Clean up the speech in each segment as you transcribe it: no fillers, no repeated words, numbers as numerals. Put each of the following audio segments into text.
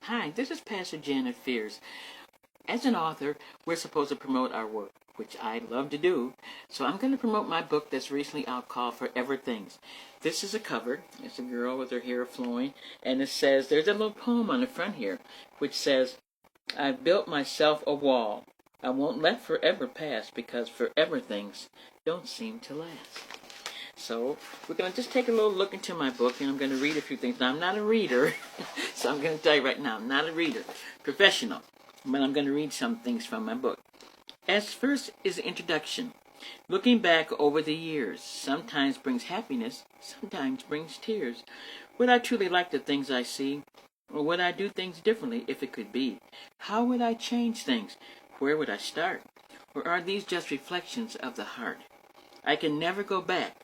Hi, this is Pastor Janet Fears. As an author, we're supposed to promote our work, which I love to do. So I'm going to promote my book that's recently out called Forever Things. This is a cover. It's a girl with her hair flowing. And it says, there's a little poem on the front here, which says, I've built myself a wall. I won't let forever pass because forever things don't seem to last. So we're going to just take a little look into my book, and I'm going to read a few things. Now, I'm not a reader, so I'm going to tell you right now, I'm not a reader, professional, but I'm going to read some things from my book. As first is the introduction. Looking back over the years sometimes brings happiness, sometimes brings tears. Would I truly like the things I see, or would I do things differently if it could be? How would I change things? Where would I start? Or are these just reflections of the heart? I can never go back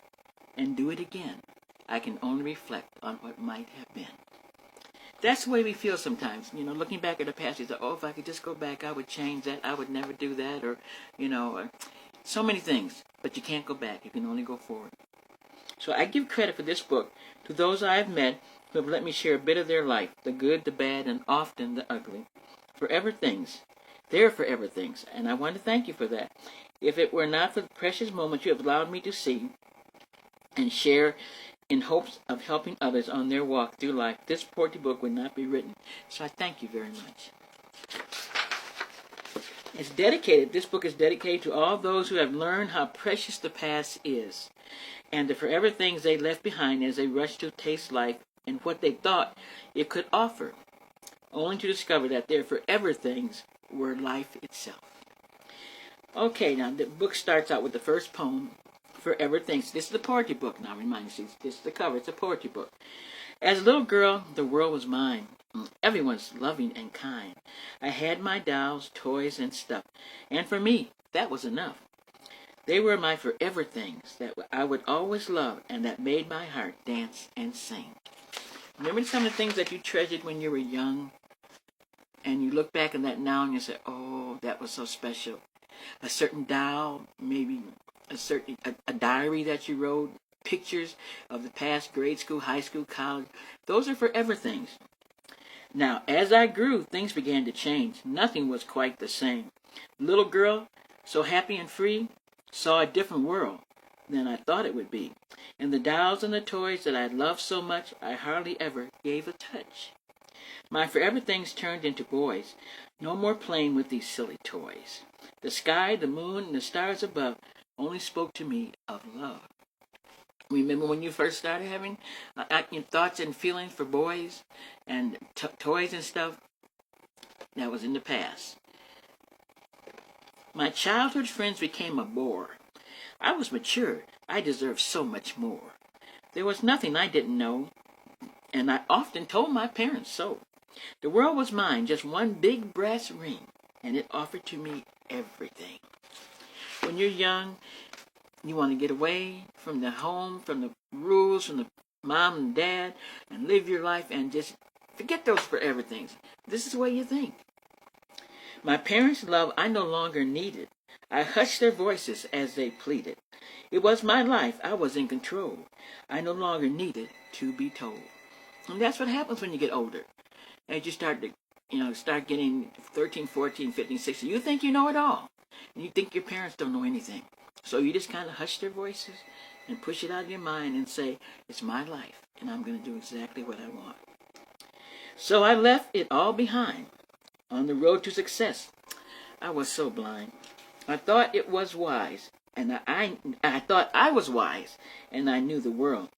and do it again. I can only reflect on what might have been. That's the way we feel sometimes. Looking back at the past, you say, oh, if I could just go back, I would change that. I would never do that. Or so many things. But you can't go back. You can only go forward. So I give credit for this book to those I have met who have let me share a bit of their life, the good, the bad, and often the ugly. Forever things. They're forever things. And I want to thank you for that. If it were not for the precious moments you have allowed me to see and share in hopes of helping others on their walk through life, this poetry book would not be written. So I thank you very much. This book is dedicated to all those who have learned how precious the past is and the forever things they left behind as they rushed to taste life and what they thought it could offer, only to discover that their forever things were life itself. Okay, now the book starts out with the first poem, Forever Things. This is the poetry book. Now, remind you, this is the cover. It's a poetry book. As a little girl, the world was mine. Everyone's loving and kind. I had my dolls, toys, and stuff. And for me, that was enough. They were my forever things that I would always love and that made my heart dance and sing. Remember some of the things that you treasured when you were young? And you look back on that now and you say, oh, that was so special. A certain doll, maybe a diary that you wrote, pictures of the past, grade school, high school, college. Those are forever things. Now, as I grew, things began to change. Nothing was quite the same. Little girl, so happy and free, saw a different world than I thought it would be. And the dolls and the toys that I loved so much, I hardly ever gave a touch. My forever things turned into boys. No more playing with these silly toys. The sky, the moon, and the stars above only spoke to me of love. Remember when you first started having thoughts and feelings for boys and toys and stuff? That was in the past. My childhood friends became a bore. I was mature. I deserved so much more. There was nothing I didn't know, and I often told my parents so. The world was mine, just one big brass ring, and it offered to me everything. When you're young, you want to get away from the home, from the rules, from the mom and dad, and live your life and just forget those forever things. This is the way you think. My parents' love I no longer needed. I hushed their voices as they pleaded. It was my life. I was in control. I no longer needed to be told. And that's what happens when you get older. As you start getting 13, 14, 15, 16, you think you know it all. And you think your parents don't know anything. So you just kind of hush their voices and push it out of your mind and say, it's my life, and I'm going to do exactly what I want. So I left it all behind on the road to success. I was so blind. I thought it was wise, and I thought I was wise, and I knew the world.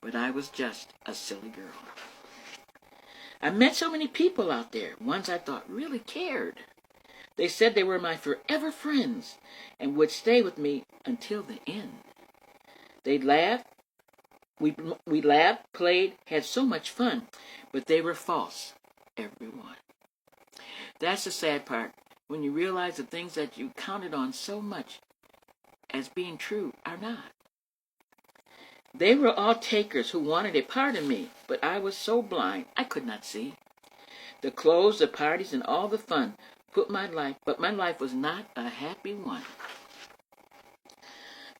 But I was just a silly girl. I met so many people out there, ones I thought really cared. They said they were my forever friends and would stay with me until the end. They laughed. We laughed, played, had so much fun, but they were false, everyone. That's the sad part, when you realize the things that you counted on so much as being true are not. They were all takers who wanted a part of me, but I was so blind I could not see. The clothes, the parties, and all the fun but my life was not a happy one.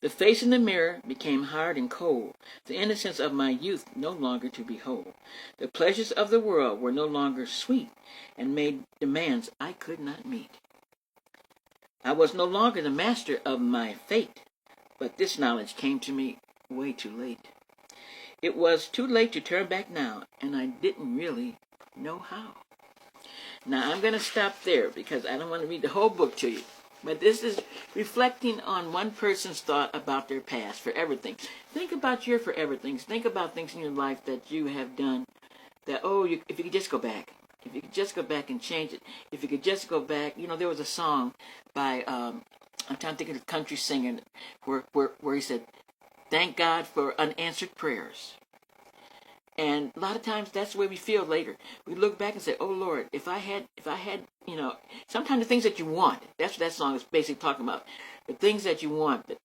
The face in the mirror became hard and cold, the innocence of my youth no longer to behold. The pleasures of the world were no longer sweet, and made demands I could not meet. I was no longer the master of my fate, but this knowledge came to me way too late. It was too late to turn back now, and I didn't really know how. Now, I'm going to stop there because I don't want to read the whole book to you. But this is reflecting on one person's thought about their past, forever things. Think about your forever things. Think about things in your life that you have done that, if you could just go back. If you could just go back and change it. If you could just go back. There was a song by, I'm trying to think of the country singer, where he said, thank God for unanswered prayers. And a lot of times that's the way we feel later. We look back and say, oh Lord, if I had, sometimes the things that you want, that's what that song is basically talking about. The things that you want,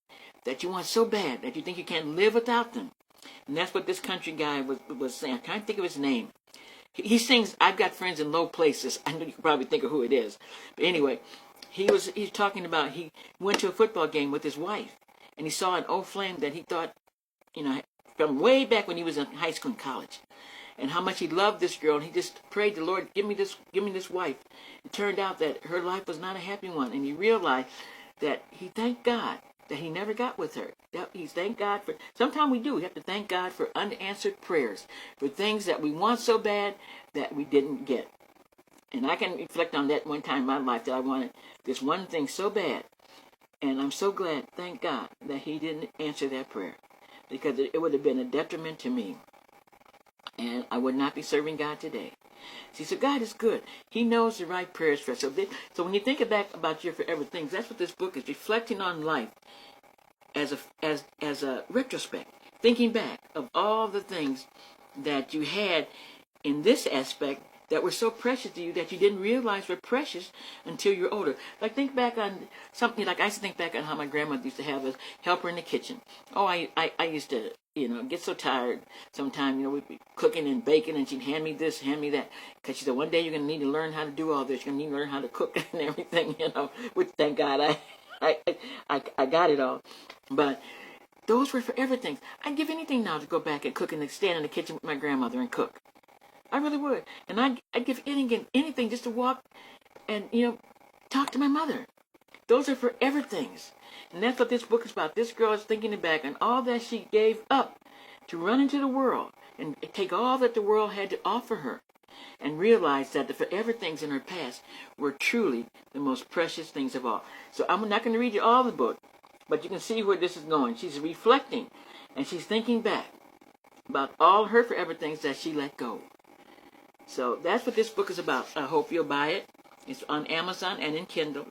that you want so bad that you think you can't live without them. And that's what this country guy was saying. I can't think of his name. He sings, I've got friends in low places. I know you can probably think of who it is. But anyway, he's talking about, he went to a football game with his wife, and he saw an old flame that he thought, from way back when he was in high school and college, and how much he loved this girl, and he just prayed the Lord, give me this wife. It turned out that her life was not a happy one, and he realized that he thanked God that he never got with her. He thanked God for, sometimes we do, we have to thank God for unanswered prayers, for things that we want so bad that we didn't get. And I can reflect on that one time in my life that I wanted this one thing so bad, and I'm so glad, thank God, that he didn't answer that prayer. Because it would have been a detriment to me. And I would not be serving God today. See, so God is good. He knows the right prayers for us. So when you think back about your forever things, that's what this book is, reflecting on life as a retrospect. Thinking back of all the things that you had in this aspect that were so precious to you that you didn't realize were precious until you're older. Like think back on something, like I used to think back on how my grandmother used to have us help her in the kitchen. Oh, I used to, get so tired sometimes, we'd be cooking and baking and she'd hand me this, hand me that. Because she said, one day you're going to need to learn how to do all this. You're going to need to learn how to cook and everything, which thank God I got it all. But those were forever things. I'd give anything now to go back and cook and stand in the kitchen with my grandmother and cook. I really would. And I'd give anything just to walk and, talk to my mother. Those are forever things. And that's what this book is about. This girl is thinking back on all that she gave up to run into the world and take all that the world had to offer her and realize that the forever things in her past were truly the most precious things of all. So I'm not going to read you all the book, but you can see where this is going. She's reflecting and she's thinking back about all her forever things that she let go. So that's what this book is about. I hope you'll buy it. It's on Amazon and in Kindle.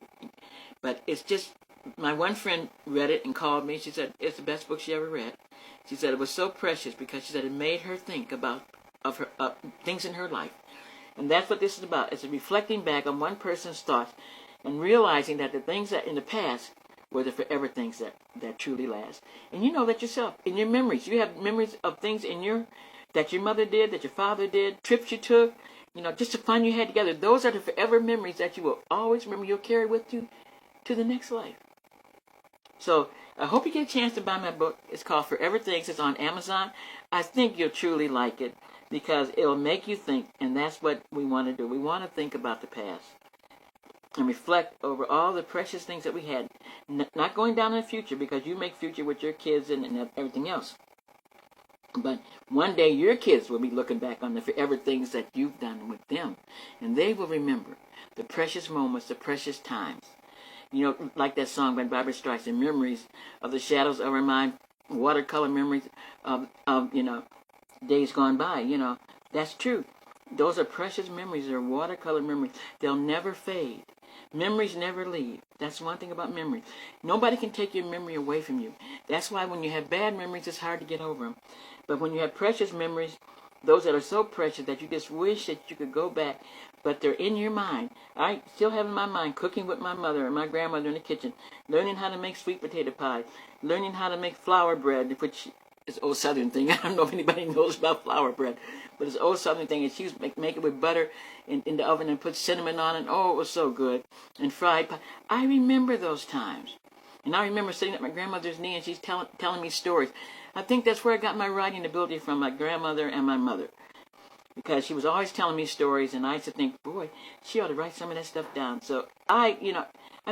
But it's just, my one friend read it and called me. She said it's the best book she ever read. She said it was so precious because she said it made her think about her things in her life. And that's what this is about. It's a reflecting back on one person's thoughts and realizing that the things that in the past were the forever things that truly last. And you know that yourself. In your memories, you have memories of things that your mother did, that your father did, trips you took, just the fun you had together. Those are the forever memories that you will always remember. You'll carry with you to the next life. So I hope you get a chance to buy my book. It's called Forever Things. It's on Amazon. I think you'll truly like it because it'll make you think, and that's what we want to do. We want to think about the past and reflect over all the precious things that we had, not going down in the future because you make future with your kids and everything else. But one day your kids will be looking back on the forever things that you've done with them. And they will remember the precious moments, the precious times. Like that song by Barbra Streisand, memories of the shadows of our mind, watercolor memories of days gone by. That's true. Those are precious memories. They're watercolor memories. They'll never fade. Memories never leave. That's one thing about memories. Nobody can take your memory away from you. That's why when you have bad memories, it's hard to get over them. But when you have precious memories, those that are so precious that you just wish that you could go back, but they're in your mind. I still have in my mind cooking with my mother and my grandmother in the kitchen, learning how to make sweet potato pie, learning how to make flour bread, which is an old Southern thing. I don't know if anybody knows about flour bread, but it's an old Southern thing. And she used to make it with butter in the oven and put cinnamon on it. Oh, it was so good. And fried pie. I remember those times. And I remember sitting at my grandmother's knee and she's telling me stories. I think that's where I got my writing ability from, my grandmother and my mother. Because she was always telling me stories, and I used to think, boy, she ought to write some of that stuff down. So I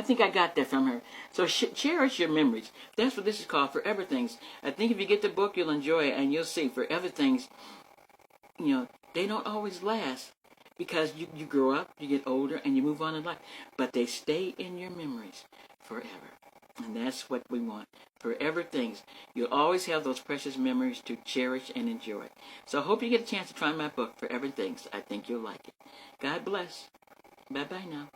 think I got that from her. So cherish your memories. That's what this is called, Forever Things. I think if you get the book, you'll enjoy it, and you'll see Forever Things, they don't always last. Because you grow up, you get older, and you move on in life. But they stay in your memories forever. And that's what we want. Forever things. You'll always have those precious memories to cherish and enjoy. So I hope you get a chance to try my book, Forever Things. I think you'll like it. God bless. Bye-bye now.